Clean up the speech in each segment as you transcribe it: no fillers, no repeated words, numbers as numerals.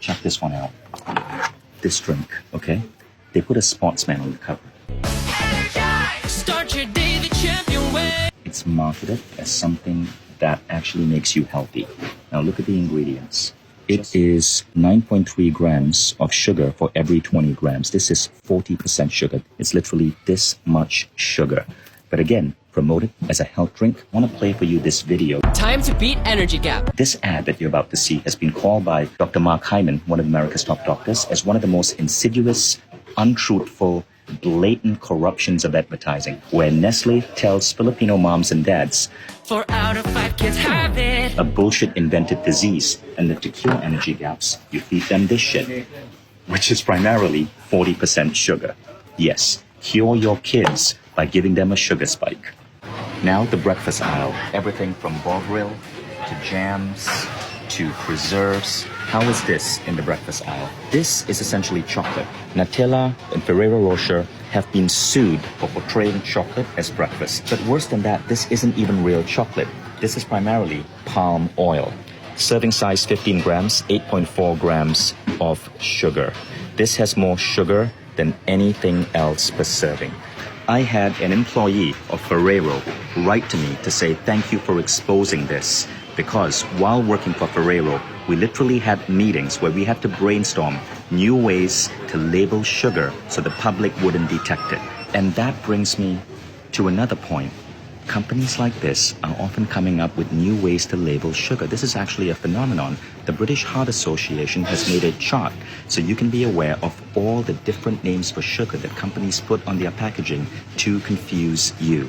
Check this one out. This drink, okay? They put a sportsman on the cover. Start your day the champion way. It's marketed as something that actually makes you healthy. Now look at the ingredients. It is 9.3 grams of sugar for every 20 grams. This is 40% sugar. It's literally this much sugar. But again, promoted as a health drink. I want to play for you this video. Time to beat energy gap. This ad that you're about to see has been called by Dr. Mark Hyman, one of America's top doctors, as one of the most insidious, untruthful, blatant corruptions of advertising, where Nestle tells Filipino moms and dads 4 out of 5 kids have it. a bullshit invented disease, and that to cure energy gaps, you feed them this shit, which is primarily 40% sugar. Yes, cure your kids by giving them a sugar spike. Now the breakfast aisle, everything from Bovril to jams to preserves. How is this in the breakfast aisle? This is essentially chocolate. Nutella and Ferrero Rocher have been sued for portraying chocolate as breakfast. But worse than that, this isn't even real chocolate. This is primarily palm oil. Serving size 15 grams, 8.4 grams of sugar. This has more sugar than anything else per serving. I had an employee of Ferrero write to me to say thank you for exposing this, because while working for Ferrero, we literally had meetings where we had to brainstorm new ways to label sugar so the public wouldn't detect it. And that brings me to another point. Companies like this are often coming up with new ways to label sugar. This is actually a phenomenon. The British Heart Association has made a chart so you can be aware of all the different names for sugar that companies put on their packaging to confuse you.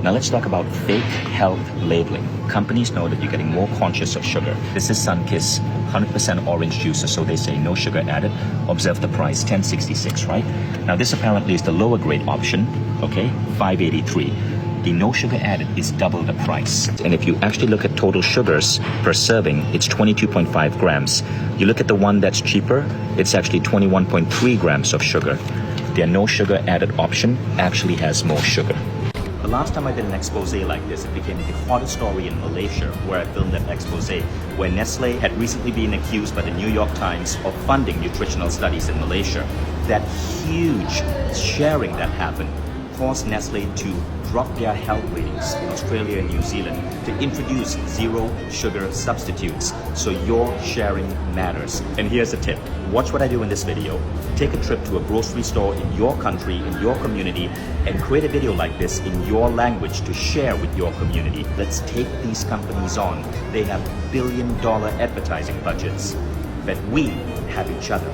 Now let's talk about fake health labeling. Companies know that you're getting more conscious of sugar. This is Sunkist 100% orange juice, or so they say, no sugar added. Observe the price, $10.66, right? Now this apparently is the lower grade option, okay, $5.83. The no sugar added is double the price. And if you actually look at total sugars per serving, it's 22.5 grams. You look at the one that's cheaper, it's actually 21.3 grams of sugar. Their no sugar added option actually has more sugar. The last time I did an expose like this, it became the hottest story in Malaysia, where I filmed an expose where Nestle had recently been accused by the New York Times of funding nutritional studies in Malaysia. That huge sharing that happened caused Nestle to drop their health ratings in Australia and New Zealand to introduce zero sugar substitutes. So your sharing matters. And here's a tip. Watch what I do in this video. Take a trip to a grocery store in your country, in your community, and create a video like this in your language to share with your community. Let's take these companies on. They have billion-dollar advertising budgets, but we have each other.